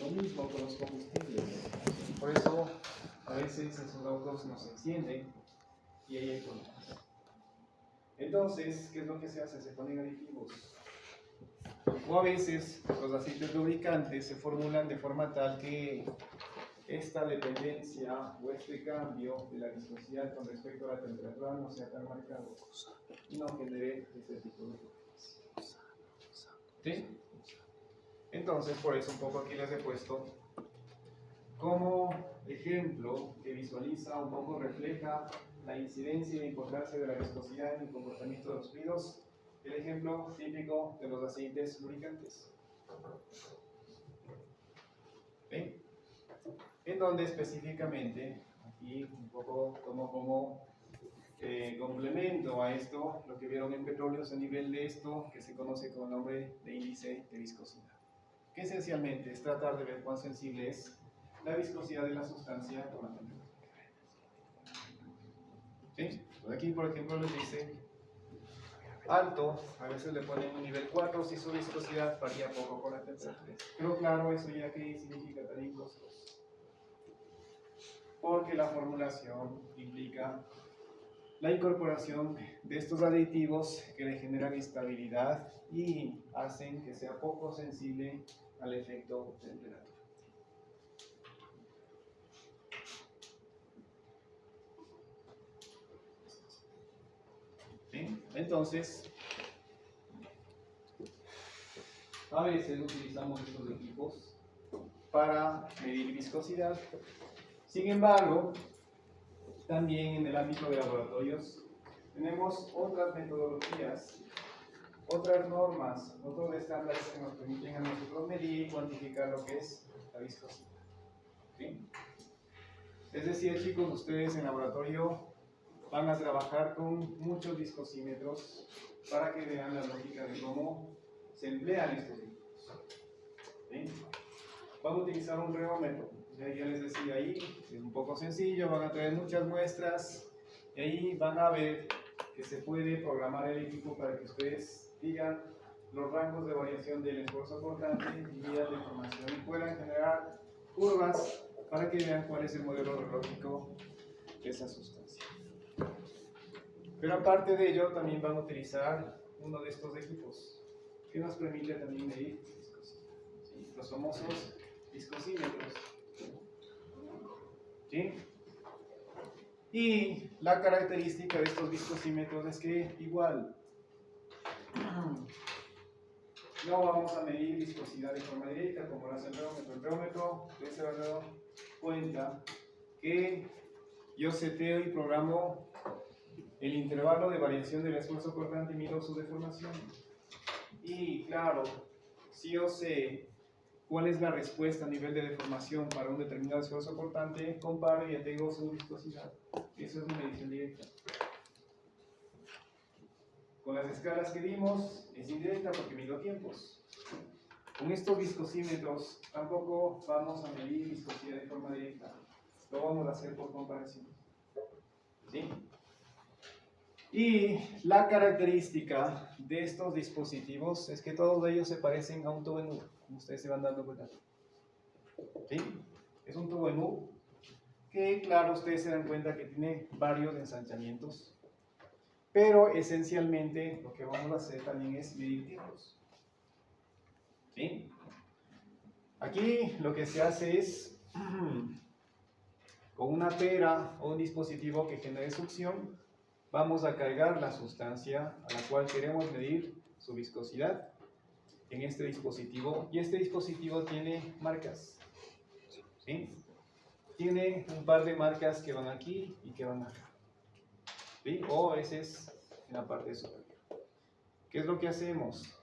Lo mismo con los combustibles. Por eso a veces esos autos no se encienden y ahí hay problemas. Entonces, ¿qué es lo que se hace? Se ponen aditivos. O a veces los aceites lubricantes se formulan de forma tal que esta dependencia o este cambio de la viscosidad con respecto a la temperatura no sea tan marcado y no genere ese tipo de problemas. ¿Sí? Entonces, por eso un poco aquí les he puesto como ejemplo que visualiza, un poco refleja la incidencia y la importancia de la viscosidad en el comportamiento de los fluidos, el ejemplo típico de los aceites lubricantes. ¿Sí? En donde específicamente, aquí un poco tomo como complemento a esto, lo que vieron en petróleos a nivel de esto, que se conoce con el nombre de índice de viscosidad, que esencialmente es tratar de ver cuán sensible es la viscosidad de la sustancia con la temperatura. ¿Sí? Pues aquí, por ejemplo, les dice alto, a veces le ponen un nivel 4 si su viscosidad varía poco con la temperatura. Pero claro, eso ya que significa también costos, porque la formulación implica la incorporación de estos aditivos que le generan estabilidad y hacen que sea poco sensible al efecto temperatura. ¿Sí? Entonces, a veces utilizamos estos equipos para medir viscosidad. Sin embargo, también en el ámbito de laboratorios tenemos otras metodologías, otras normas, otros estándares que nos permiten a nosotros medir y cuantificar lo que es la viscosidad. ¿Sí? Es decir, chicos, ustedes en laboratorio van a trabajar con muchos viscosímetros para que vean la lógica de cómo se emplean estos equipos. ¿Sí? Van a utilizar un reómetro. Ya les decía ahí, es un poco sencillo, van a traer muchas muestras y ahí van a ver que se puede programar el equipo para que ustedes digan los rangos de variación del esfuerzo cortante y vías de formación y puedan generar curvas para que vean cuál es el modelo relógico de esa sustancia. Pero aparte de ello, también van a utilizar uno de estos equipos que nos permite también medir viscosidad, ¿sí? Los famosos viscosímetros. ¿Sí? Y la característica de estos viscosímetros es que igual no vamos a medir viscosidad de forma directa como lo hace el reómetro. El reómetro ustedes se van a dar cuenta que yo seteo y programo el intervalo de variación del esfuerzo cortante y mido su deformación. Y claro, si yo sé cuál es la respuesta a nivel de deformación para un determinado esfuerzo cortante, comparo y ya tengo su viscosidad. Eso es una medición directa. Con las escalas que dimos es indirecta porque mido tiempos. Con estos viscosímetros tampoco vamos a medir viscosidad de forma directa. Lo vamos a hacer por comparación. ¿Sí? Y la característica de estos dispositivos es que todos ellos se parecen a un tubo en U, como ustedes se van dando cuenta. ¿Sí? Es un tubo en U que, claro, ustedes se dan cuenta que tiene varios ensanchamientos, pero esencialmente lo que vamos a hacer también es medir tiempos. ¿Sí? Aquí lo que se hace es, con una pera o un dispositivo que genere succión, vamos a cargar la sustancia a la cual queremos medir su viscosidad en este dispositivo, y este dispositivo tiene marcas. ¿Sí? Tiene un par de marcas que van aquí y que van acá. ¿Sí? O ese es en la parte superior. ¿Qué es lo que hacemos?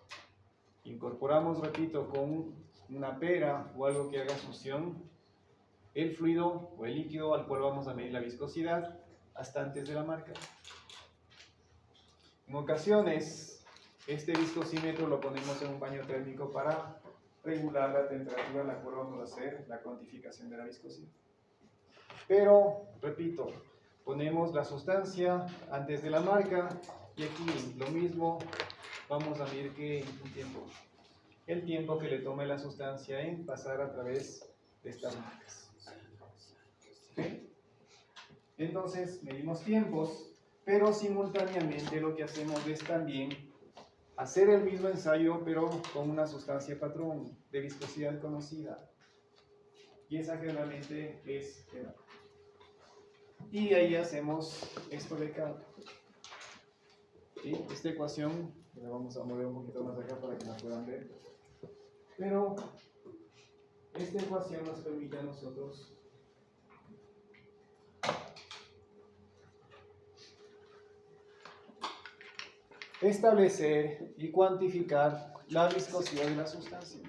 Incorporamos, repito, con una pera o algo que haga succión el fluido o el líquido al cual vamos a medir la viscosidad hasta antes de la marca. En ocasiones, este viscosímetro lo ponemos en un baño térmico para regular la temperatura a la cual vamos a hacer la cuantificación de la viscosidad. Pero, repito, ponemos la sustancia antes de la marca y aquí lo mismo, vamos a medir que un tiempo. el tiempo que le tome la sustancia en pasar a través de estas marcas. ¿Okay? Entonces, medimos tiempos, pero simultáneamente lo que hacemos es también hacer el mismo ensayo, pero con una sustancia patrón de viscosidad conocida. Y esa generalmente es el agua. Y ahí hacemos esto de acá. ¿Sí? Esta ecuación, la vamos a mover un poquito más acá para que la puedan ver. Pero esta ecuación nos permite a nosotros establecer y cuantificar la viscosidad de la sustancia.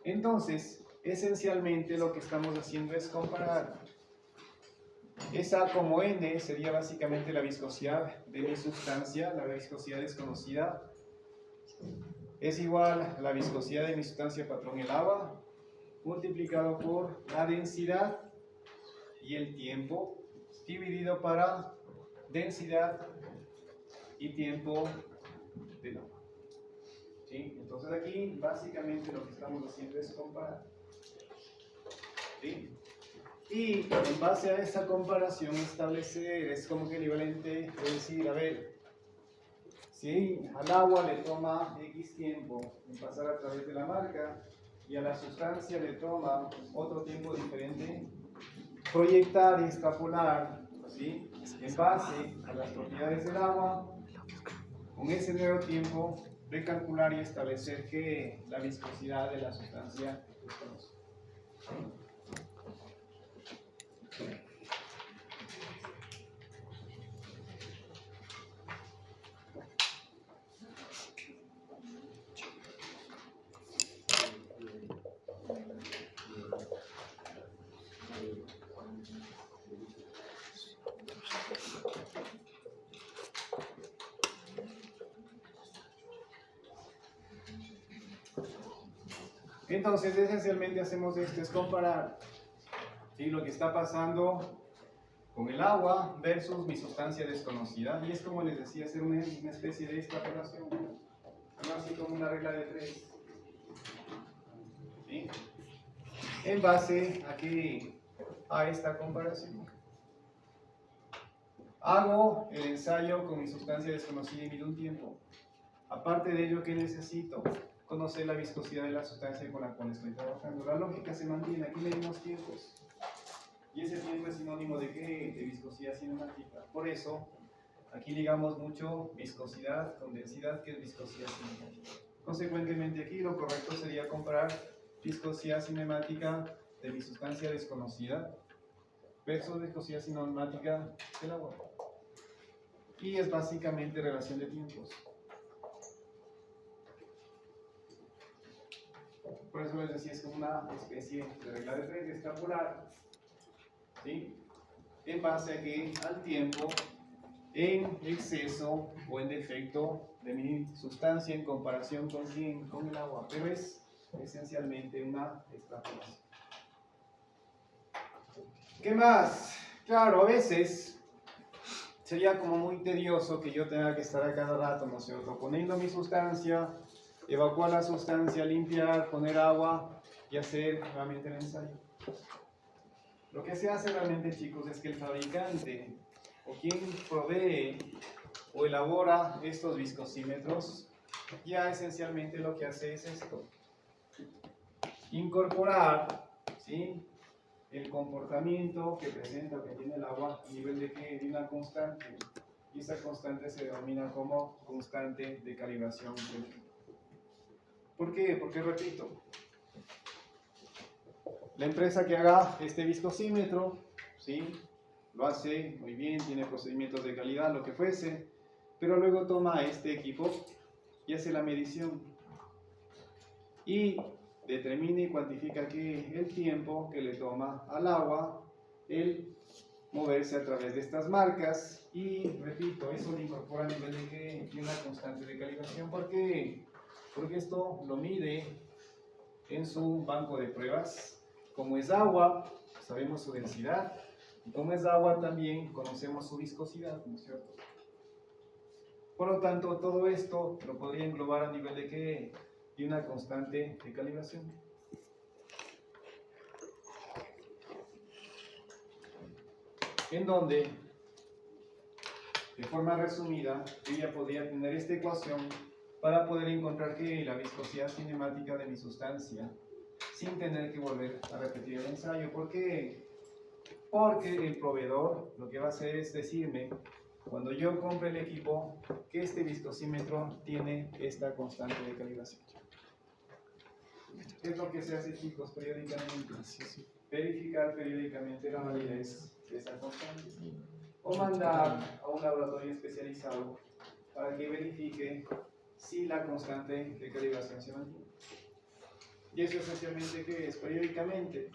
Entonces, esencialmente lo que estamos haciendo es comparar. Esa como N sería básicamente la viscosidad de mi sustancia, la viscosidad desconocida. Es igual a la viscosidad de mi sustancia patrón, el agua, multiplicado por la densidad y el tiempo, dividido para densidad y tiempo del agua. ¿Sí? Entonces aquí básicamente lo que estamos haciendo es comparar. ¿Sí? Y en base a esa comparación establecer, es como que equivalente es decir, a ver, si al agua le toma X tiempo en pasar a través de la marca y a la sustancia le toma otro tiempo diferente, proyectar y extrapolar, ¿sí?, en base a las propiedades del agua, con ese nuevo tiempo, recalcular y establecer que la viscosidad de la sustancia es conocida. Entonces, esencialmente hacemos esto, es comparar, ¿sí?, lo que está pasando con el agua versus mi sustancia desconocida. Y es como les decía, hacer una especie de extrapolación, algo así como una regla de 3. ¿Sí? En base a esta comparación. Hago el ensayo con mi sustancia desconocida y mido un tiempo. Aparte de ello, ¿qué necesito? Conocer la viscosidad de la sustancia con la cual estoy trabajando. La lógica se mantiene, aquí medimos tiempos. Y ese tiempo es sinónimo de ¿qué? De viscosidad cinemática. Por eso, aquí ligamos mucho viscosidad con densidad, que es viscosidad cinemática. Consecuentemente, aquí lo correcto sería comparar viscosidad cinemática de mi sustancia desconocida versus viscosidad cinemática del agua. Y es básicamente relación de tiempos. Por eso les decía, es como una especie de regla de 3 de extrapolar, ¿sí?, en base a que al tiempo en exceso o en defecto de mi sustancia en comparación con quién, con el agua, pero es esencialmente una extrapolación. ¿Qué más? Claro, a veces sería como muy tedioso que yo tenga que estar a cada rato, ¿no es cierto?, poniendo mi sustancia, evacuar la sustancia, limpiar, poner agua y hacer nuevamente el ensayo. Lo que se hace realmente, chicos, es que el fabricante o quien provee o elabora estos viscosímetros ya esencialmente lo que hace es esto: incorporar, ¿sí?, el comportamiento que presenta o que tiene el agua a nivel de una constante, y esa constante se denomina como constante de calibración. ¿Por qué? Porque, repito, la empresa que haga este viscosímetro, ¿sí?, lo hace muy bien, tiene procedimientos de calidad, lo que fuese, pero luego toma este equipo y hace la medición y determina y cuantifica que el tiempo que le toma al agua el moverse a través de estas marcas, y repito, eso le incorpora a nivel de una constante de calibración. ¿Por qué? Porque esto lo mide en su banco de pruebas. Como es agua, sabemos su densidad, y como es agua también conocemos su viscosidad, ¿no es cierto? Por lo tanto, todo esto lo podría englobar a nivel de tiene una constante de calibración. En donde, de forma resumida, yo ya podría tener esta ecuación para poder encontrar que la viscosidad cinemática de mi sustancia, sin tener que volver a repetir el ensayo. ¿Por qué? Porque el proveedor lo que va a hacer es decirme, cuando yo compre el equipo, que este viscosímetro tiene esta constante de calibración. ¿Qué es lo que se hace, chicos, periódicamente? Verificar periódicamente la validez de esa constante. O mandar a un laboratorio especializado para que verifique si la constante de calibración se mantiene. Y eso esencialmente, ¿qué es? Periódicamente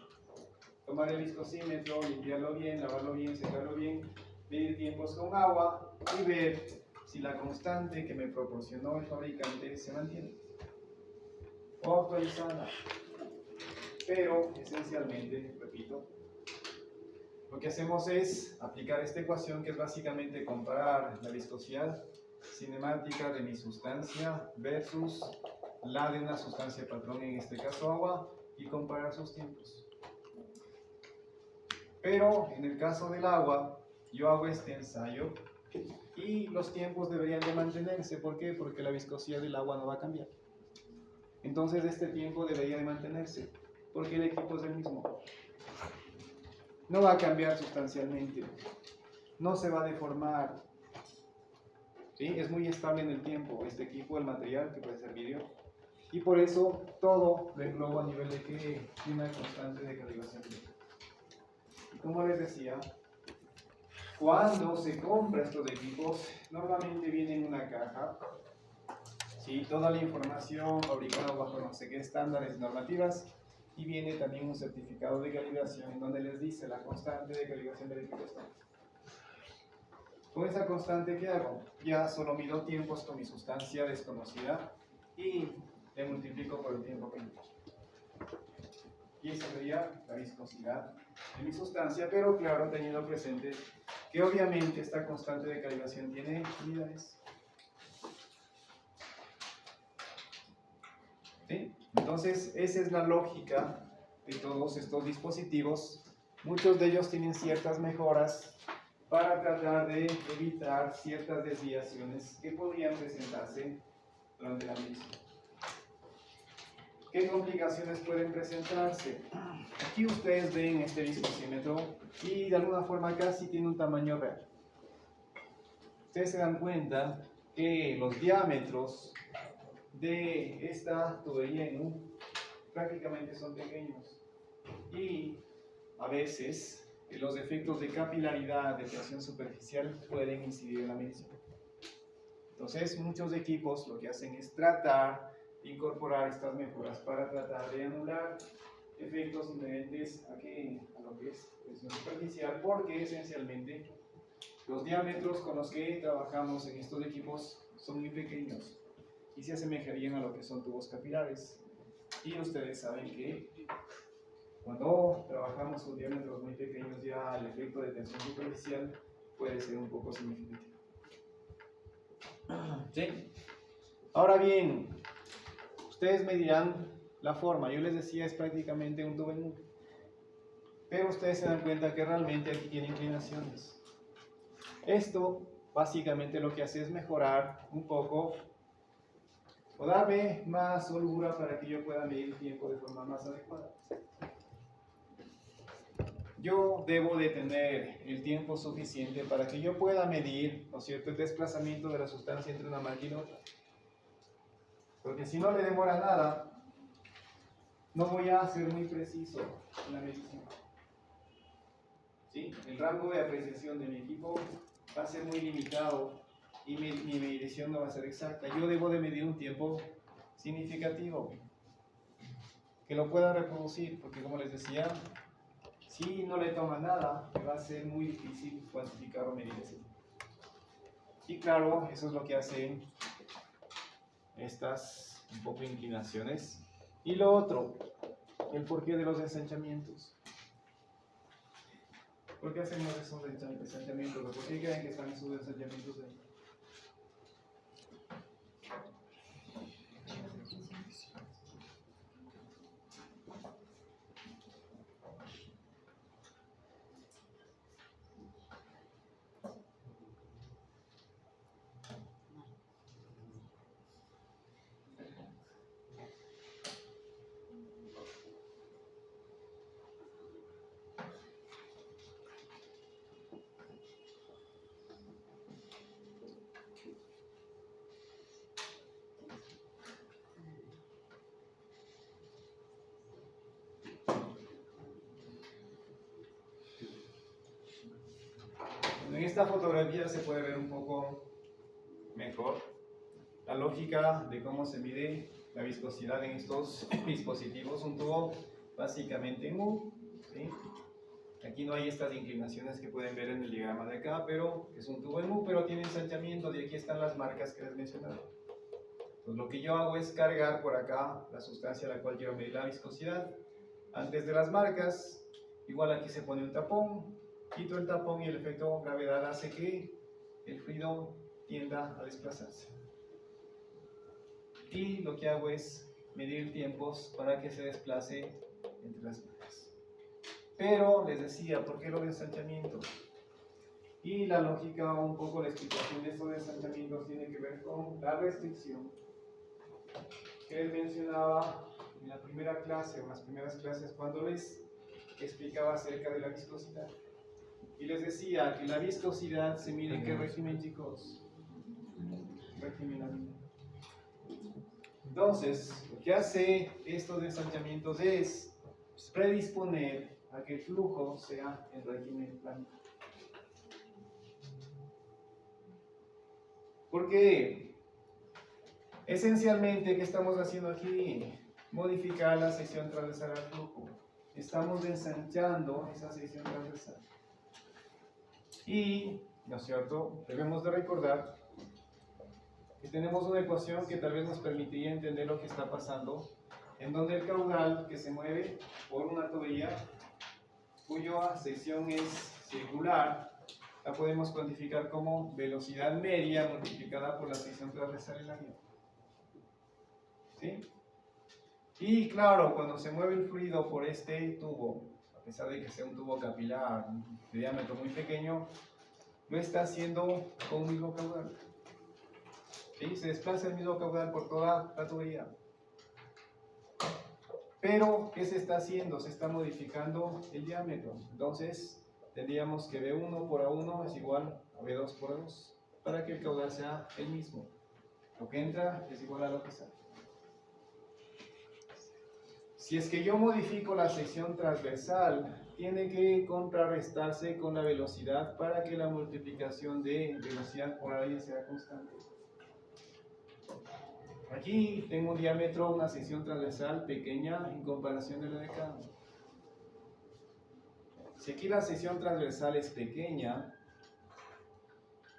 tomar el viscosímetro, limpiarlo bien, lavarlo bien, secarlo bien, medir tiempos con agua y ver si la constante que me proporcionó el fabricante se mantiene o actualizada. Pero esencialmente, repito, lo que hacemos es aplicar esta ecuación, que es básicamente comparar la viscosidad cinemática de mi sustancia versus la de una sustancia patrón, en este caso agua, y comparar sus tiempos. Pero en el caso del agua, yo hago este ensayo y los tiempos deberían de mantenerse. ¿Por qué? Porque la viscosidad del agua no va a cambiar. Entonces este tiempo debería de mantenerse, porque el equipo es el mismo. No va a cambiar sustancialmente, no se va a deformar. ¿Sí? Es muy estable en el tiempo este equipo, el material, que puede ser vidrio. Y por eso todo lo englobo a nivel de que tiene una constante de calibración. Y como les decía, cuando se compra estos equipos, normalmente viene en una caja, ¿sí? Toda la información fabricada bajo no sé qué estándares y normativas, y viene también un certificado de calibración en donde les dice la constante de calibración del equipo. Con esa constante, ¿qué hago? Ya solo mido tiempos con mi sustancia desconocida y le multiplico por el tiempo que mido. Y esa sería la viscosidad de mi sustancia, pero claro, teniendo presente que obviamente esta constante de calibración tiene unidades. ¿Sí? Entonces, esa es la lógica de todos estos dispositivos. Muchos de ellos tienen ciertas mejoras para tratar de evitar ciertas desviaciones que podrían presentarse durante la medición. ¿Qué complicaciones pueden presentarse? Aquí ustedes ven este viscosímetro y de alguna forma casi tiene un tamaño real. Ustedes se dan cuenta que los diámetros de esta tubería en U prácticamente son pequeños y a veces los efectos de capilaridad, de presión superficial pueden incidir en la medición. Entonces muchos equipos lo que hacen es tratar de incorporar estas mejoras para tratar de anular efectos inherentes a lo que es presión superficial, porque esencialmente los diámetros con los que trabajamos en estos equipos son muy pequeños y se asemejarían a lo que son tubos capilares. Y ustedes saben que cuando trabajamos con diámetros muy pequeños, ya el efecto de tensión superficial puede ser un poco significativo. ¿Sí? Ahora bien, ustedes me dirán la forma. Yo les decía, es prácticamente un tubo en U. Pero ustedes se dan cuenta que realmente aquí tiene inclinaciones. Esto básicamente lo que hace es mejorar un poco o darme más holgura para que yo pueda medir el tiempo de forma más adecuada. Yo debo de tener el tiempo suficiente para que yo pueda medir, ¿no es cierto?, el desplazamiento de la sustancia entre una máquina y otra. Porque si no le demora nada, no voy a ser muy preciso en la medición. ¿Sí? El rango de apreciación de mi equipo va a ser muy limitado y mi medición no va a ser exacta. Yo debo de medir un tiempo significativo que lo pueda reproducir, porque como les decía, si no le toma nada, me va a ser muy difícil cuantificar o medir ese tiempo. Y claro, eso es lo que hacen estas un poco inclinaciones. Y lo otro, el porqué de los ensanchamientos. ¿Por qué hacemos esos ensanchamientos? ¿Por qué creen que están esos ensanchamientos ahí? esta fotografía se puede ver un poco mejor la lógica de cómo se mide la viscosidad en estos dispositivos. Un tubo básicamente en U, ¿sí? Aquí no hay estas inclinaciones que pueden ver en el diagrama de acá, pero es un tubo en U, pero tiene ensanchamiento, y aquí están las marcas que les mencionaba. Entonces lo que yo hago es cargar por acá la sustancia a la cual quiero medir la viscosidad. Antes de las marcas, igual aquí se pone un tapón, quito el tapón y el efecto gravedad hace que el fluido tienda a desplazarse. Y lo que hago es medir tiempos para que se desplace entre las marcas. Pero les decía, ¿por qué lo de ensanchamiento? Y la lógica, un poco la explicación de estos ensanchamientos tiene que ver con la restricción que les mencionaba en la primera clase, o en las primeras clases, cuando les explicaba acerca de la viscosidad. Y les decía que la viscosidad se mide en qué régimen, chicos. Régimen laminar. Entonces, lo que hace estos ensanchamientos es predisponer a que el flujo sea en régimen laminar. Porque esencialmente, ¿qué estamos haciendo aquí? Modificar la sección transversal al flujo. Estamos ensanchando esa sección transversal. Y, ¿no es cierto?, debemos de recordar que tenemos una ecuación que tal vez nos permitiría entender lo que está pasando, en donde el caudal que se mueve por una tubería cuya sección es circular, la podemos cuantificar como velocidad media multiplicada por la sección transversal en la vía. ¿Sí? Y claro, cuando se mueve el fluido por este tubo, a pesar de que sea un tubo capilar de diámetro muy pequeño, lo está haciendo con un mismo caudal. ¿Sí? Se desplaza el mismo caudal por toda la tubería. Pero, ¿qué se está haciendo? Se está modificando el diámetro. Entonces, tendríamos que B1 por A1 es igual a B2 por A2, para que el caudal sea el mismo. Lo que entra es igual a lo que sale. Si es que yo modifico la sección transversal, tiene que contrarrestarse con la velocidad para que la multiplicación de velocidad por área sea constante. Aquí tengo un diámetro, una sección transversal pequeña en comparación de la de acá. Si aquí la sección transversal es pequeña,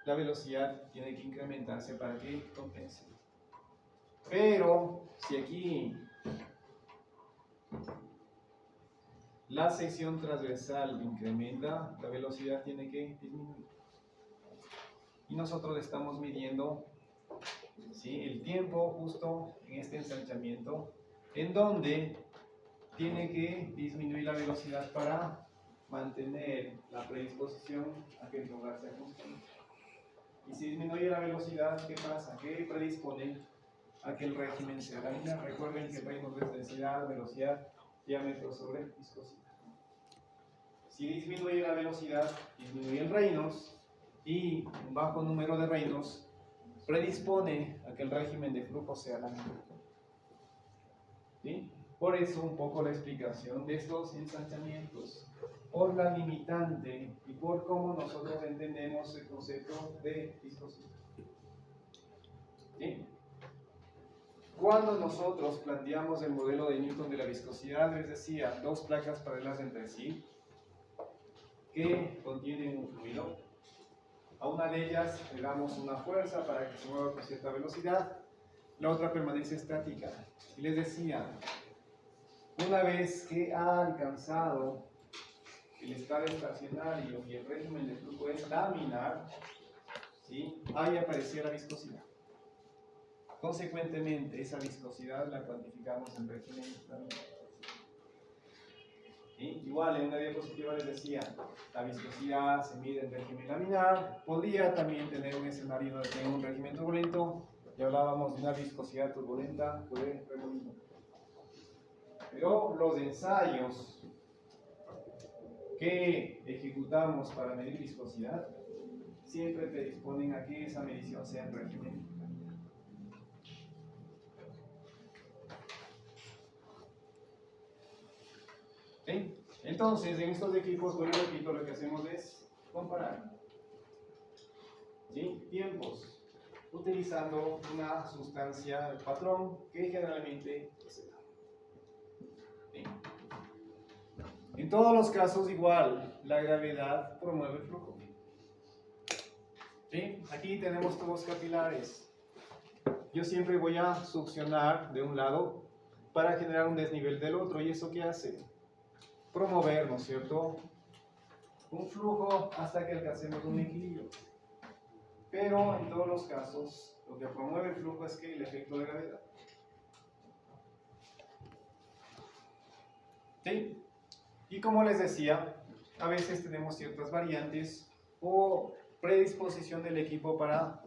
la velocidad tiene que incrementarse para que compense. Pero si aquí la sección transversal incrementa, la velocidad tiene que disminuir. Y nosotros estamos midiendo, ¿sí?, el tiempo justo en este ensanchamiento, en donde tiene que disminuir la velocidad para mantener la predisposición a que el lugar sea constante. Y si disminuye la velocidad, ¿qué pasa? ¿Qué predispone a que el régimen sea laminar? Recuerden que el régimen es densidad, velocidad, diámetro sobre viscosidad. Si disminuye la velocidad, disminuye el Reynolds, y un bajo número de Reynolds predispone a que el régimen de flujo sea laminar. ¿Sí? Por eso un poco la explicación de estos ensanchamientos, por la limitante y por cómo nosotros entendemos el concepto de viscosidad. ¿Sí? Cuando nosotros planteamos el modelo de Newton de la viscosidad, les decía, dos placas paralelas entre sí que contienen un fluido. A una de ellas le damos una fuerza para que se mueva con cierta velocidad, la otra permanece estática. Y les decía, una vez que ha alcanzado el estado estacionario y el régimen de flujo es laminar, ¿sí?, ahí aparecía la viscosidad. Consecuentemente, esa viscosidad la cuantificamos en régimen laminar. ¿Sí? Igual en una diapositiva les decía, la viscosidad se mide en régimen laminar. Podría también tener un escenario donde tenga un régimen turbulento, y hablábamos de una viscosidad turbulenta, puede remolino. Pero los ensayos que ejecutamos para medir viscosidad siempre predisponen a que esa medición sea en régimen laminar. ¿Sí? Entonces, en estos equipos, bueno, repito, lo que hacemos es comparar. ¿sí? Tiempos, utilizando una sustancia de patrón que generalmente es Z. ¿Sí? En todos los casos igual, la gravedad promueve el flujo. ¿Sí? Aquí tenemos tubos capilares. Yo siempre voy a succionar de un lado para generar un desnivel del otro. ¿Y eso qué hace? Promover, ¿no es cierto?, un flujo hasta que alcancemos un equilibrio. Pero en todos los casos, lo que promueve el flujo es que el efecto de gravedad. ¿Sí? Y como les decía, a veces tenemos ciertas variantes o predisposición del equipo para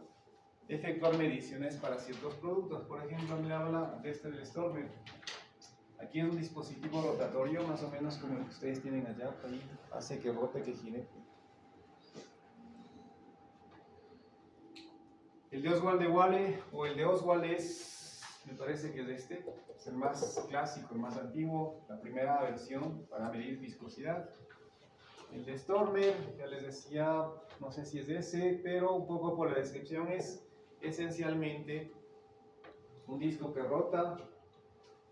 efectuar mediciones para ciertos productos. Por ejemplo, me habla de este del Stormer. Aquí es un dispositivo rotatorio, más o menos como el que ustedes tienen allá. Ahí hace que rote, que gire. El de Oswald de Wale o el de Oswald es, me parece que es es el más clásico, el más antiguo, la primera versión para medir viscosidad. El de Stormer, ya les decía, no sé si es ese, pero un poco por la descripción es esencialmente un disco que rota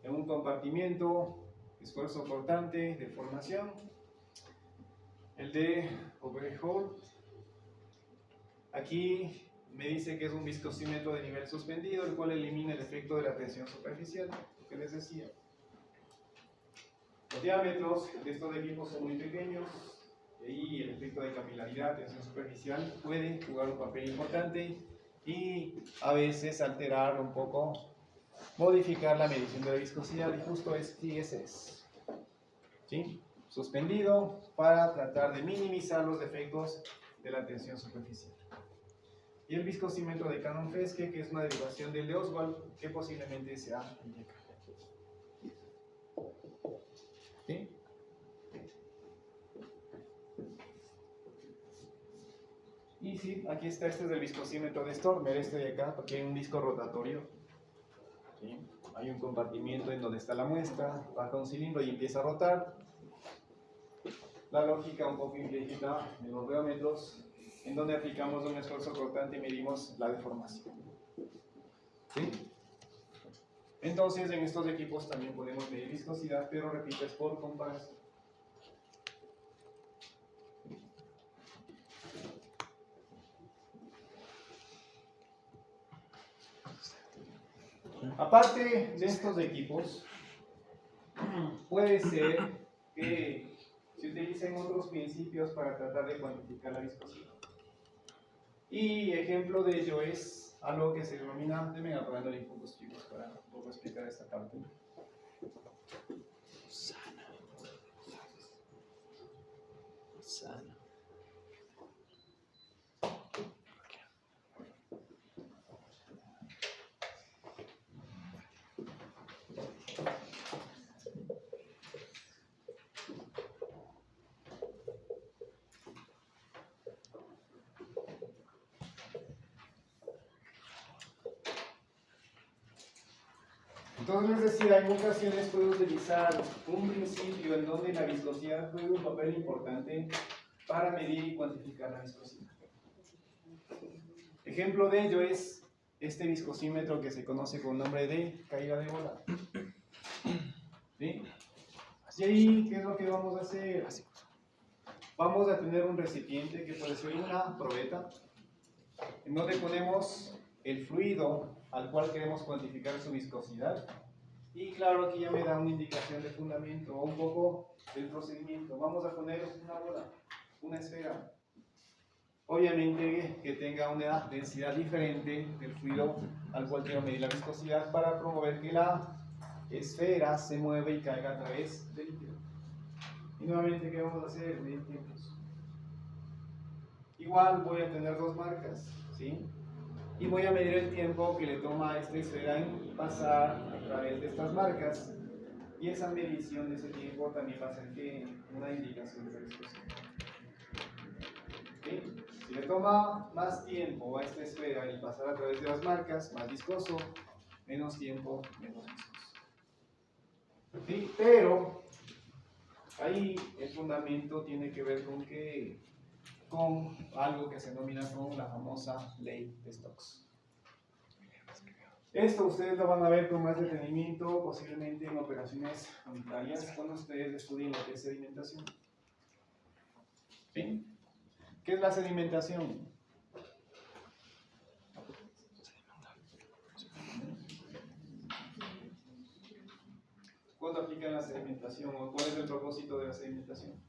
en un compartimiento, esfuerzo cortante, deformación. El de Overholt, aquí me dice que es un viscosímetro de nivel suspendido, el cual elimina el efecto de la tensión superficial, lo que les decía. Los diámetros de estos equipos son muy pequeños, y el efecto de capilaridad, tensión superficial, puede jugar un papel importante y a veces alterar un poco, modificar la medición de la viscosidad, y justo ese es. ¿Sí? Suspendido para tratar de minimizar los efectos de la tensión superficial. Y el viscosímetro de Cannon-Feske, que es una derivación del de Oswald, que posiblemente sea el de acá. ¿Sí? Y sí, aquí está, este es el viscosímetro de Stormer, este de acá, porque hay un disco rotatorio. ¿Sí? Hay un compartimiento en donde está la muestra, baja un cilindro y empieza a rotar. La lógica un poco implícita de los geómetros, en donde aplicamos un esfuerzo cortante y medimos la deformación. ¿Sí? Entonces, en estos equipos también podemos medir viscosidad, pero repito, es por comparación. Aparte de estos equipos, puede ser que se utilicen otros principios para tratar de cuantificar la viscosidad. Y ejemplo de ello es algo que se denomina, déjenme apagando el puntos chicos para un poco explicar esta parte. Sana. Entonces les decía, en ocasiones puedo utilizar un principio en donde la viscosidad juega un papel importante para medir y cuantificar la viscosidad. Ejemplo de ello es este viscosímetro que se conoce con el nombre de caída de bola. ¿Sí? Y ahí, ¿qué es lo que vamos a hacer? Vamos a tener un recipiente que puede ser una probeta, en donde ponemos el fluido al cual queremos cuantificar su viscosidad. Y claro, aquí ya me da una indicación de fundamento o un poco del procedimiento. Vamos a poner una bola, una esfera. Obviamente que tenga una densidad diferente del fluido al cual quiero medir la viscosidad para promover que la esfera se mueva y caiga a través del líquido. Y nuevamente, ¿qué vamos a hacer? Medir tiempos. Igual voy a tener dos marcas, ¿sí? Y voy a medir el tiempo que le toma a esta esfera en pasar a través de estas marcas, y esa medición de ese tiempo también va a ser que una indicación de viscosidad. ¿Sí? Si le toma más tiempo a esta esfera el pasar a través de las marcas, más viscoso, menos tiempo, menos viscoso. ¿Sí? Pero ahí el fundamento tiene que ver con que con algo que se denomina como la famosa ley de Stokes. Esto ustedes lo van a ver con más detenimiento, posiblemente en operaciones unitarias, cuando ustedes estudien lo que es sedimentación. ¿Sí? ¿Qué es la sedimentación? ¿Cuándo aplican la sedimentación o cuál es el propósito de la sedimentación?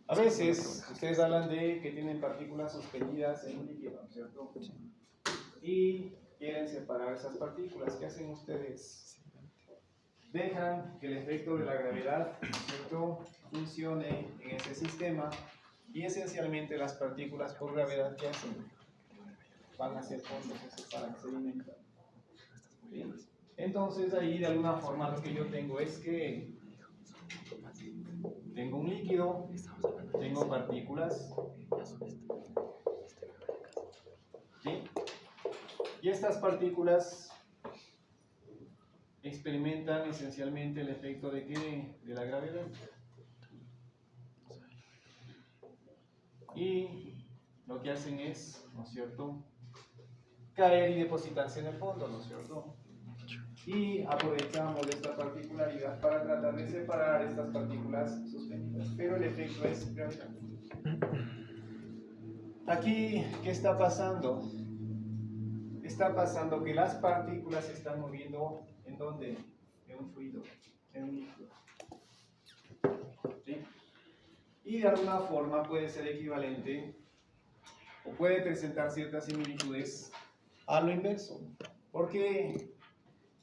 A veces ustedes hablan de que tienen partículas suspendidas en un líquido, ¿cierto? Y quieren separar esas partículas. ¿Qué hacen ustedes? Dejan que el efecto de la gravedad, ¿cierto?, funcione en ese sistema y esencialmente las partículas por gravedad, ¿qué hacen? Van hacia el fondo, se separan, sedimentan. ¿Sí? Entonces ahí de alguna forma lo que yo tengo es que tengo un líquido, tengo partículas, ¿sí? Y estas partículas experimentan esencialmente el efecto de ¿qué? De la gravedad. Y lo que hacen es, ¿no es cierto?, caer y depositarse en el fondo, ¿no es cierto? Y aprovechamos esta particularidad para tratar de separar estas partículas suspendidas, pero el efecto es gravedad. Aquí, ¿qué está pasando? Está pasando que las partículas se están moviendo ¿en dónde? En un fluido, en un líquido. ¿Sí? Y de alguna forma puede ser equivalente o puede presentar ciertas similitudes a lo inverso, porque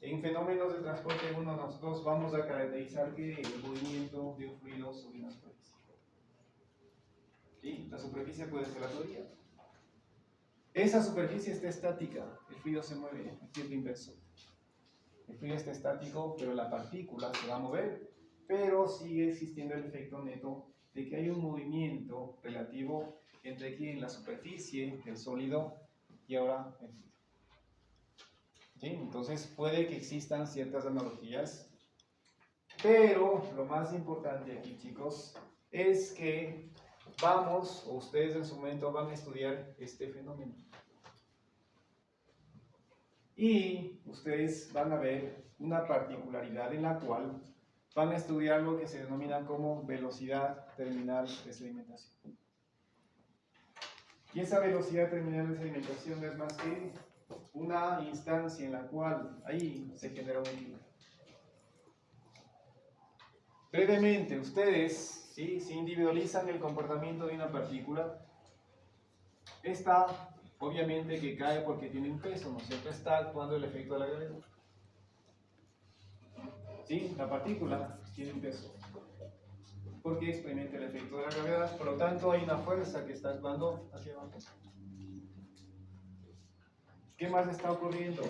en fenómenos de transporte uno nosotros vamos a caracterizar que el movimiento de un fluido sobre una superficie. ¿Sí? La superficie puede ser la teoría. Esa superficie está estática, el fluido se mueve, en tiempo inverso. El fluido está estático, pero la partícula se va a mover, pero sigue existiendo el efecto neto de que hay un movimiento relativo entre aquí en la superficie, el sólido, y ahora el fluido. ¿Sí? Entonces puede que existan ciertas analogías, pero lo más importante aquí, chicos, es que vamos, o ustedes en su momento van a estudiar este fenómeno. Y ustedes van a ver una particularidad en la cual van a estudiar lo que se denomina como velocidad terminal de sedimentación. Y esa velocidad terminal de sedimentación no es más que una instancia en la cual ahí se genera un equilibrio. Brevemente, ustedes, ¿sí?, si individualizan el comportamiento de una partícula, esta obviamente que cae porque tiene un peso, ¿no es cierto? Está actuando el efecto de la gravedad. ¿Sí? La partícula tiene un peso porque experimenta el efecto de la gravedad, por lo tanto hay una fuerza que está actuando hacia abajo. ¿Qué más está ocurriendo?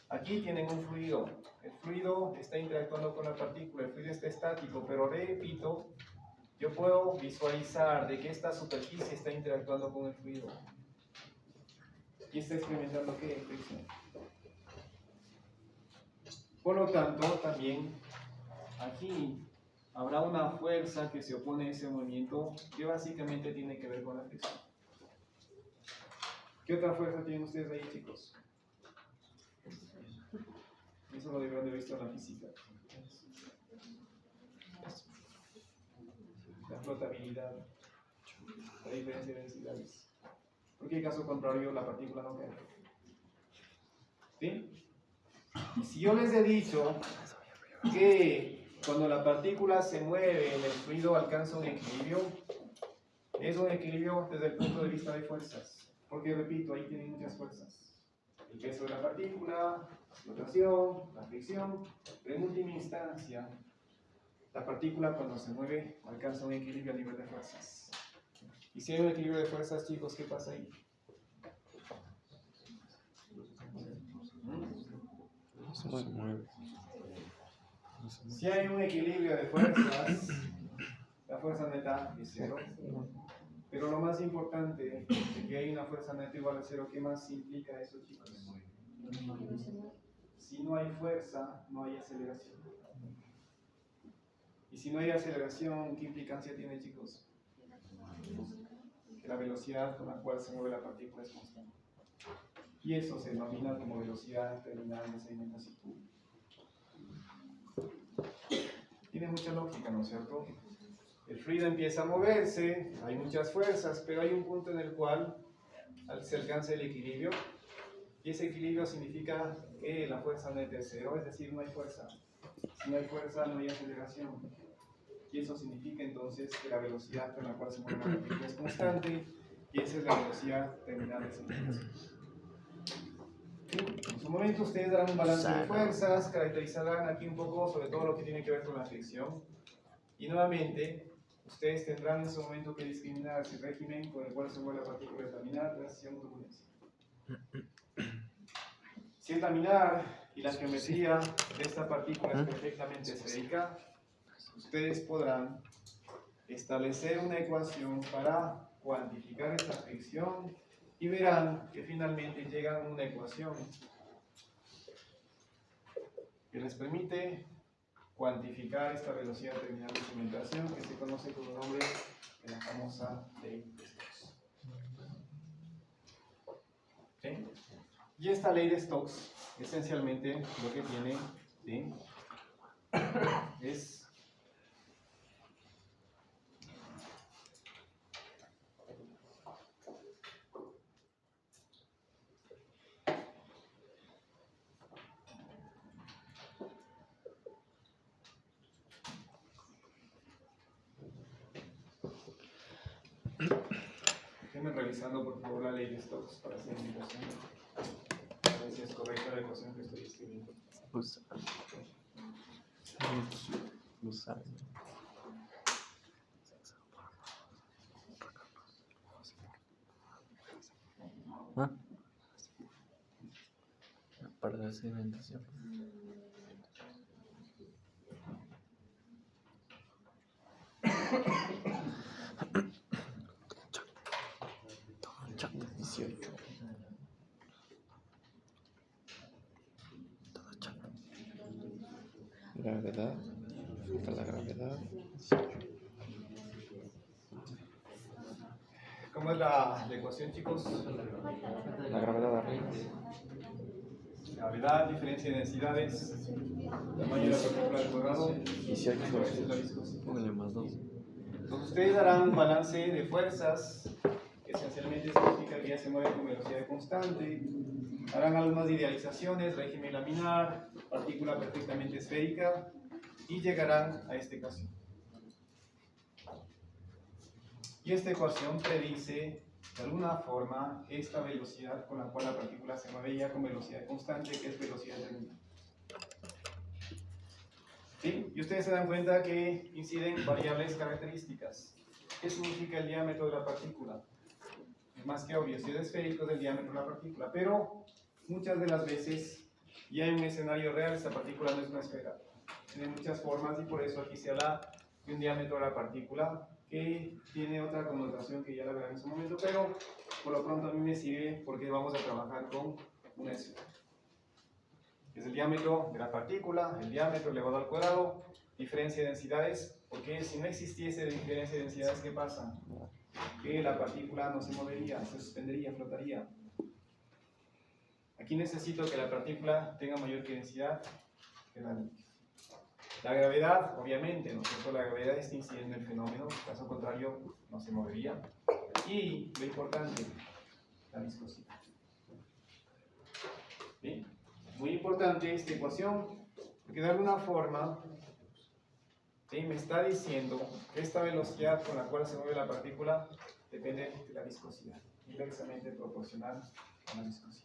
Aquí tienen un fluido. El fluido está interactuando con la partícula, el fluido está estático, pero repito, yo puedo visualizar de que esta superficie está interactuando con el fluido. ¿Y está experimentando qué? Fricción. Por lo tanto, también aquí habrá una fuerza que se opone a ese movimiento que básicamente tiene que ver con la fricción. ¿Qué otra fuerza tienen ustedes ahí, chicos? Eso lo deberían de haber visto en la física. La flotabilidad, la diferencia de densidades. Porque en caso contrario la partícula no cae. ¿Sí? Y si yo les he dicho que cuando la partícula se mueve en el fluido alcanza un equilibrio, es un equilibrio desde el punto de vista de fuerzas. Porque repito, ahí tienen muchas fuerzas. El peso de la partícula, la flotación, la fricción, pero en última instancia, la partícula cuando se mueve alcanza un equilibrio a nivel de fuerzas. Y si hay un equilibrio de fuerzas, chicos, ¿qué pasa ahí? Se mueve. Si hay un equilibrio de fuerzas, la fuerza neta es cero. Pero lo más importante es que hay una fuerza neta igual a cero. ¿Qué más implica eso, chicos? Si no hay fuerza, no hay aceleración. si no hay aceleración, ¿qué implicancia tiene, chicos? Que la velocidad con la cual se mueve la partícula es constante. Y eso se denomina como velocidad terminal de sedimentación. Tiene mucha lógica, ¿no es cierto? El fluido empieza a moverse, hay muchas fuerzas, pero hay un punto en el cual se alcanza el equilibrio. Y ese equilibrio significa que la fuerza neta es cero, es decir, no hay fuerza. Si no hay fuerza, no hay aceleración. Y eso significa entonces que la velocidad con la cual se mueve la partícula es constante, y esa es la velocidad terminal de sedimentación. En su momento ustedes darán un balance de fuerzas, caracterizarán aquí un poco sobre todo lo que tiene que ver con la fricción. Y nuevamente, ustedes tendrán en su momento que discriminar si el régimen con el cual se mueve la partícula es laminar, transición o turbulencia. Si es laminar y la geometría de esta partícula es perfectamente esférica, ustedes podrán establecer una ecuación para cuantificar esta fricción y verán que finalmente llegan a una ecuación que les permite cuantificar esta velocidad terminal de sedimentación que se conoce con el nombre de la famosa ley de Stokes. ¿Sí? Y esta ley de Stokes esencialmente lo que tiene, ¿sí?, es déjenme revisando por favor la ley de Stokes para hacer indicación. A ver si es correcta la ecuación que estoy escribiendo. Para la sedimentación. Chat 18. Todo chat. Gravedad. La gravedad. 18. ¿Cómo es la ecuación, chicos? La gravedad arriba. Gravedad, diferencia de densidades, tamaño de la partícula al cuadrado, 18. es la viscosidad. Póngale más 2. Entonces ustedes harán un balance de fuerzas, que esencialmente significa que ya se mueve con velocidad constante. Harán algunas idealizaciones, régimen laminar, partícula perfectamente esférica, y llegarán a esta ecuación. Y esta ecuación predice de alguna forma esta velocidad con la cual la partícula se mueve ya con velocidad constante, que es velocidad terminal. ¿Sí? Y ustedes se dan cuenta que inciden variables características. ¿Qué significa el diámetro de la partícula? Es más que obvio, si es esférico es el diámetro de la partícula, pero muchas de las veces ya en un escenario real esta partícula no es una esfera. Tiene muchas formas y por eso aquí se habla de un diámetro de la partícula que tiene otra connotación que ya la verán en su momento, pero por lo pronto a mí me sirve porque vamos a trabajar con una esfera. Es el diámetro de la partícula, el diámetro elevado al cuadrado, diferencia de densidades, porque si no existiese diferencia de densidades, ¿qué pasa? Que la partícula no se movería, se suspendería, flotaría. Aquí necesito que la partícula tenga mayor densidad que la líquido. La gravedad, obviamente, ¿no es cierto? La gravedad está incidiendo en el fenómeno, en caso contrario no se movería. Y lo importante, la viscosidad. ¿Bien? Muy importante esta ecuación, porque de alguna forma ¿sí?, me está diciendo que esta velocidad con la cual se mueve la partícula depende de la viscosidad, inversamente proporcional a la viscosidad.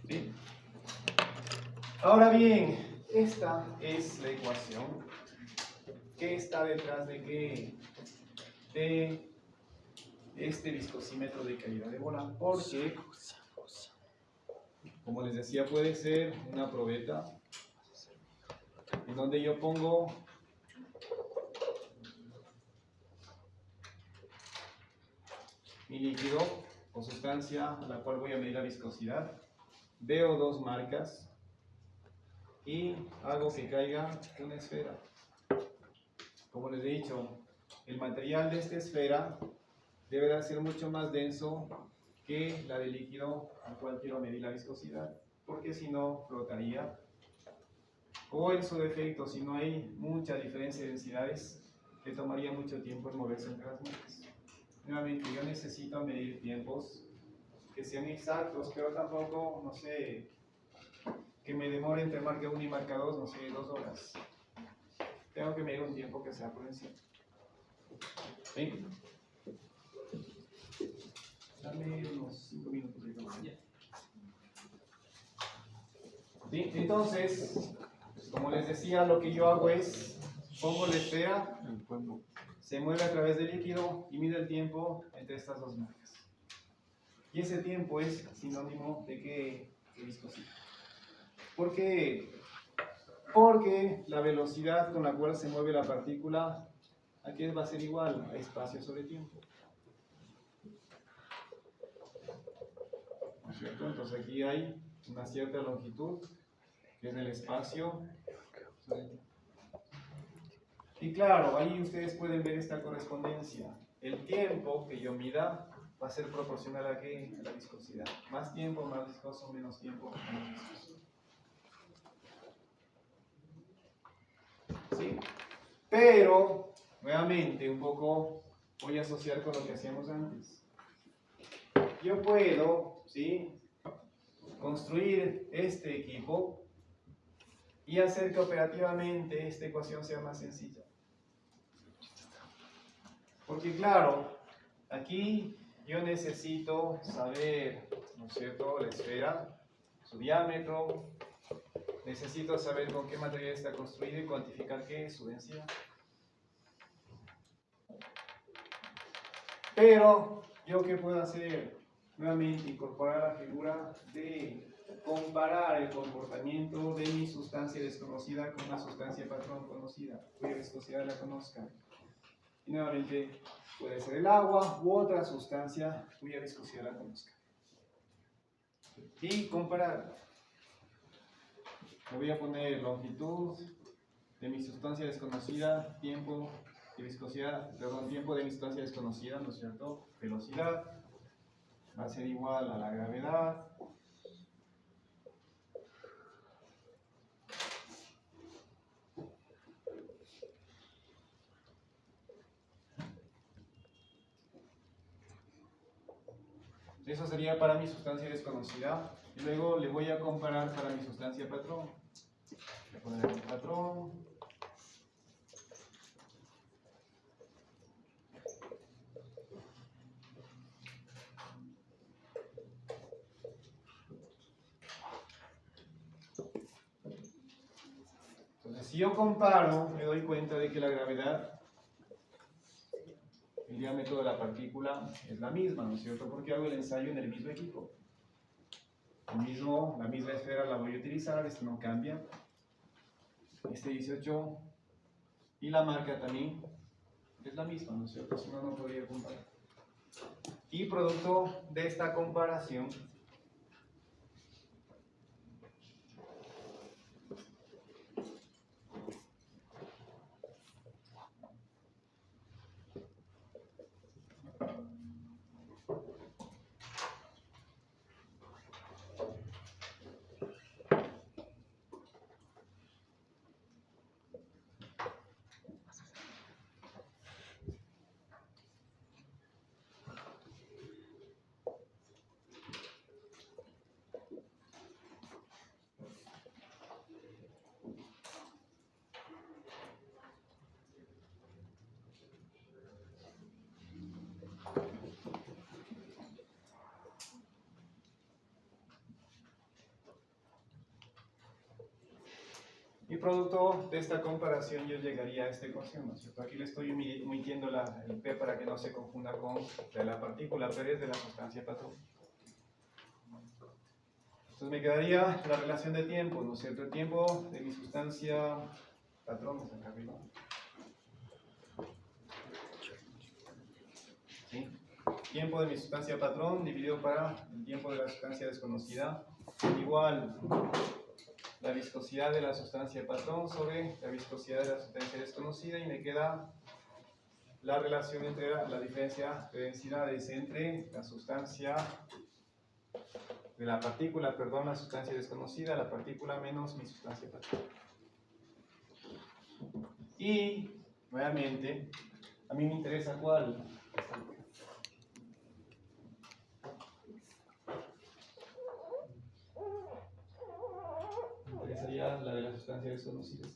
¿Sí? Ahora bien, esta es la ecuación que está detrás de qué? De este viscosímetro de caída de bola, porque como les decía, puede ser una probeta en donde yo pongo mi líquido o sustancia a la cual voy a medir la viscosidad, veo dos marcas y hago que caiga una esfera. como les he dicho, el material de esta esfera debe de ser mucho más denso que la del líquido al cual quiero medir la viscosidad, porque si no flotaría. O en su defecto, si no hay mucha diferencia de densidades, le tomaría mucho tiempo en moverse entre las marcas. Nuevamente, yo necesito medir tiempos que sean exactos, pero tampoco, no sé, que me demore entre marca 1 y marca 2, no sé, 2 horas. Tengo que medir un tiempo que sea prudencial. ¿Sí? Dame unos 5 minutos. ¿Sí? Entonces, como les decía, lo que yo hago es, pongo la esfera, se mueve a través del líquido y mide el tiempo entre estas dos marcas. Y ese tiempo es sinónimo de que viscosidad. ¿Por qué? Porque la velocidad con la cual se mueve la partícula aquí va a ser igual a espacio sobre tiempo. ¿No es cierto? Entonces aquí hay una cierta longitud que es el espacio sobre tiempo. Y claro, ahí ustedes pueden ver esta correspondencia. El tiempo que yo mida va a ser proporcional a ¿qué? A la viscosidad. Más tiempo, más viscoso, menos tiempo, menos viscoso. ¿Sí? Pero, nuevamente, un poco voy a asociar con lo que hacíamos antes. Yo puedo, ¿sí?, construir este equipo y hacer que operativamente esta ecuación sea más sencilla. Porque claro, aquí yo necesito saber, ¿no es cierto?, la esfera, su diámetro, necesito saber con qué material está construido y cuantificar qué es su densidad. Pero, ¿yo qué puedo hacer? Nuevamente, incorporar la figura de comparar el comportamiento de mi sustancia desconocida con una sustancia patrón conocida, cuya viscosidad la conozca. Y nuevamente, puede ser el agua u otra sustancia cuya viscosidad la conozca. Y comparar. Le voy a poner longitud de mi sustancia desconocida, tiempo de viscosidad, perdón, tiempo de mi sustancia desconocida, ¿no es cierto? Velocidad va a ser igual a la gravedad. Eso sería para mi sustancia desconocida. Y luego le voy a comparar para mi sustancia patrón. Voy a poner el patrón. Entonces, si yo comparo, me doy cuenta de que la gravedad, el diámetro de la partícula es la misma, ¿no es cierto? Porque hago el ensayo en el mismo equipo. La misma esfera la voy a utilizar, esto no cambia. Este 18 y la marca también es la misma, ¿no es cierto? Si no, no podría comparar. Y producto de esta comparación, y producto de esta comparación yo llegaría a esta ecuación, ¿no es cierto? Aquí le estoy omitiendo el P para que no se confunda con la partícula, pero es de la sustancia patrón. Entonces me quedaría la relación de tiempo, ¿no es cierto? El tiempo de mi sustancia patrón es acá arriba. ¿Sí? Tiempo de mi sustancia patrón dividido para el tiempo de la sustancia desconocida, igual la viscosidad de la sustancia patrón sobre la viscosidad de la sustancia desconocida y me queda la relación entre la diferencia de densidades entre la sustancia de la partícula, perdón, la sustancia desconocida, la partícula menos mi sustancia patrón. Y nuevamente, a mí me interesa cuál. Me interesaría la de la sustancia desconocida.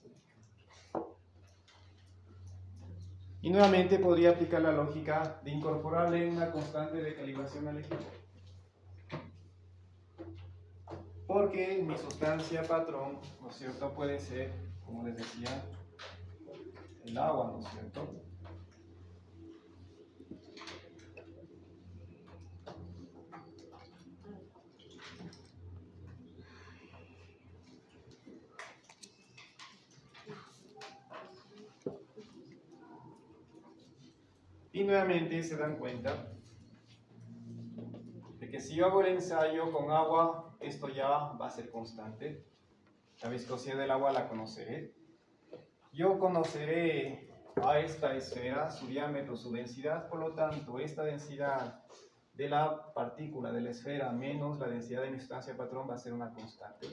Y nuevamente podría aplicar la lógica de incorporarle una constante de calibración al equipo. Porque mi sustancia patrón, ¿no es cierto?, puede ser, como les decía, el agua, ¿no es cierto? Y nuevamente se dan cuenta de que si yo hago el ensayo con agua, esto ya va a ser constante. La viscosidad del agua la conoceré. Yo conoceré a esta esfera, su diámetro, su densidad, por lo tanto, esta densidad de la partícula, de la esfera, menos la densidad de mi sustancia patrón va a ser una constante.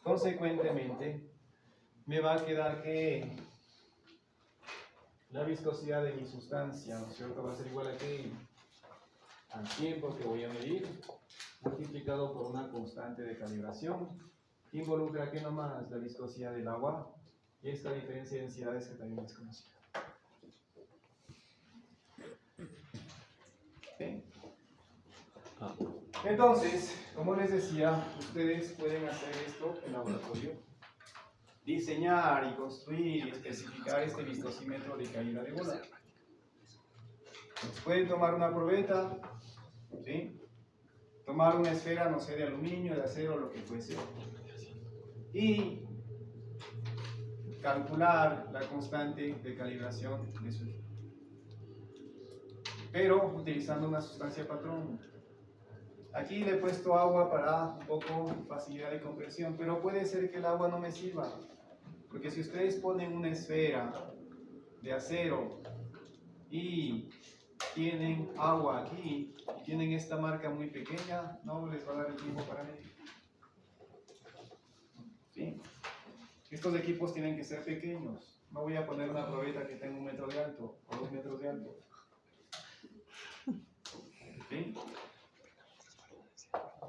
Consecuentemente, me va a quedar que la viscosidad de mi sustancia, ¿no es cierto?, va a ser igual a que al tiempo que voy a medir, multiplicado por una constante de calibración, que involucra que nomás la viscosidad del agua y esta diferencia de densidades que también es conocida. ¿Sí? Entonces, como les decía, ustedes pueden hacer esto en laboratorio, diseñar y construir y especificar este viscosímetro de caída de bola. Pueden tomar una probeta, ¿sí?, tomar una esfera, no sé, de aluminio, de acero, lo que fuese, y calcular la constante de calibración de su equipo, pero utilizando una sustancia patrón. Aquí le he puesto agua para un poco facilidad de comprensión, pero puede ser que el agua no me sirva, porque si ustedes ponen una esfera de acero y tienen agua aquí y tienen esta marca muy pequeña, no les va a dar el tiempo para medir. ¿Sí? Estos equipos tienen que ser pequeños. No voy a poner una probeta que tenga 1 metro de alto o 2 metros de alto. ¿Sí?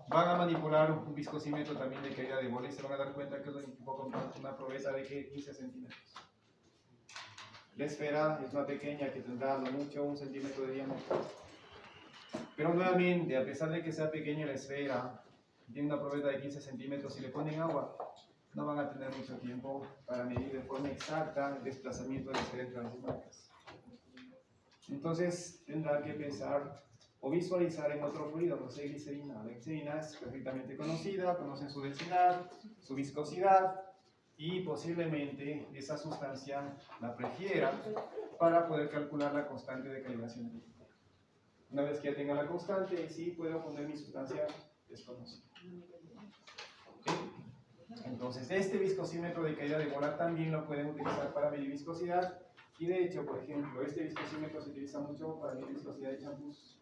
Van a manipular un viscosímetro también de caída de bola y se van a dar cuenta que es un equipo con una probeta de 15 centímetros. La esfera es más pequeña, que tendrá a lo mucho 1 centímetro de diámetro. Pero nuevamente, a pesar de que sea pequeña la esfera, tiene una probeta de 15 centímetros, si le ponen agua, no van a tener mucho tiempo para medir de forma exacta el desplazamiento de la esfera entre las marcas. Entonces tendrán que pensar o visualizar en otro fluido, no sé, glicerina. La glicerina es perfectamente conocida, conocen su densidad, su viscosidad, y posiblemente esa sustancia la prefiera para poder calcular la constante de calibración. Una vez que ya tenga la constante, sí puedo poner mi sustancia desconocida. ¿Sí? Entonces, este viscosímetro de caída de bola también lo pueden utilizar para medir viscosidad. Y de hecho, por ejemplo, este viscosímetro se utiliza mucho para medir viscosidad de champús,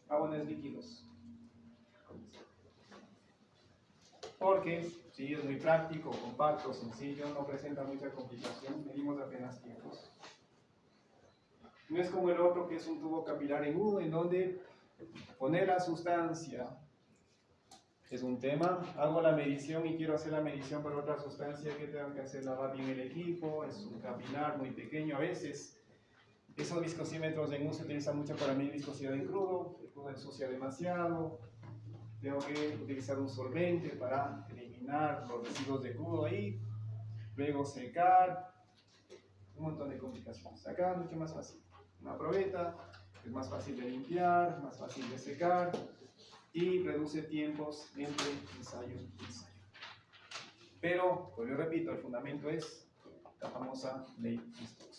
jabones líquidos. Porque, sí, es muy práctico, compacto, sencillo, no presenta mucha complicación, medimos apenas tiempos. No es como el otro, que es un tubo capilar en uno, en donde poner la sustancia es un tema. Hago la medición y quiero hacer la medición para otra sustancia, que tengo que hacer, lavar bien el equipo, es un capilar muy pequeño a veces. Esos viscosímetros en uno se utilizan mucho para medir viscosidad en crudo, el crudo ensucia demasiado, tengo que utilizar un solvente para eliminar los residuos de crudo ahí, luego secar, un montón de complicaciones. Acá mucho más fácil, una probeta, es más fácil de limpiar, más fácil de secar y reduce tiempos entre ensayo y ensayo. Pero, pues yo repito, el fundamento es la famosa ley de Stokes.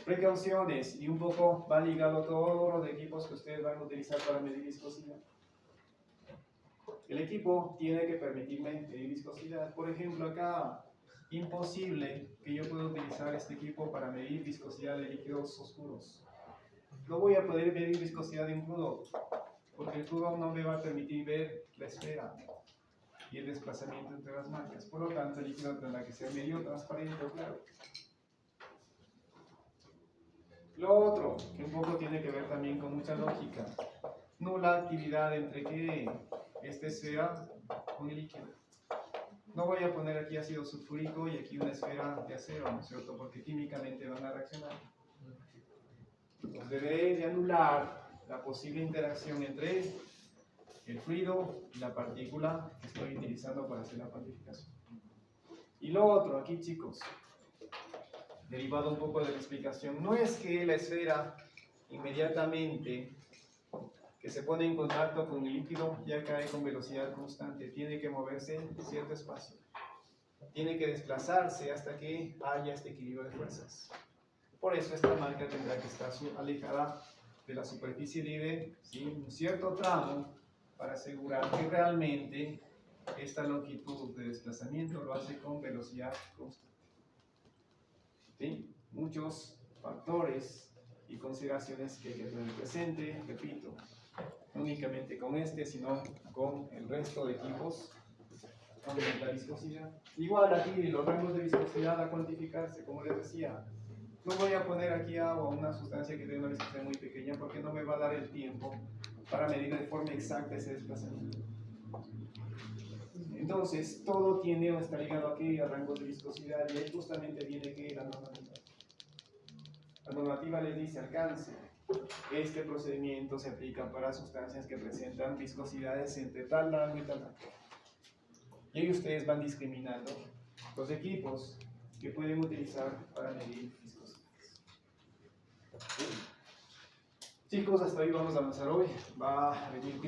Precauciones, y un poco va ligado a todos los equipos que ustedes van a utilizar para medir viscosidad. El equipo tiene que permitirme medir viscosidad. Por ejemplo, acá, imposible que yo pueda utilizar este equipo para medir viscosidad de líquidos oscuros. No voy a poder medir viscosidad de un crudo, porque el crudo no me va a permitir ver la esfera y el desplazamiento entre las marcas. Por lo tanto, el líquido tendrá que ser medio transparente o claro. Lo otro, que un poco tiene que ver también con mucha lógica, nula actividad entre que esta esfera con el líquido. No voy a poner aquí ácido sulfúrico y aquí una esfera de acero, ¿no es cierto? Porque químicamente van a reaccionar. Entonces deberé de anular la posible interacción entre el fluido y la partícula que estoy utilizando para hacer la cuantificación. Y lo otro, aquí chicos, derivado un poco de la explicación, no es que la esfera inmediatamente que se pone en contacto con el líquido ya cae con velocidad constante, tiene que moverse en cierto espacio, tiene que desplazarse hasta que haya este equilibrio de fuerzas. Por eso esta marca tendrá que estar alejada de la superficie libre, ¿sí?, un cierto tramo, para asegurar que realmente esta longitud de desplazamiento lo hace con velocidad constante. ¿Sí? Muchos factores y consideraciones que hay que tener presente, repito, no únicamente con este, sino con el resto de equipos. La viscosidad. Igual aquí los rangos de viscosidad a cuantificarse, como les decía, no voy a poner aquí agua, una sustancia que tiene una viscosidad muy pequeña, porque no me va a dar el tiempo para medir de forma exacta ese desplazamiento. Entonces, todo tiene o está ligado aquí a rangos de viscosidad, y ahí justamente viene que la normativa. La normativa les dice alcance. Este procedimiento se aplica para sustancias que presentan viscosidades entre tal rango y tal rango. Y ahí ustedes van discriminando los equipos que pueden utilizar para medir viscosidades. Chicos, hasta ahí vamos a avanzar hoy. Va a venir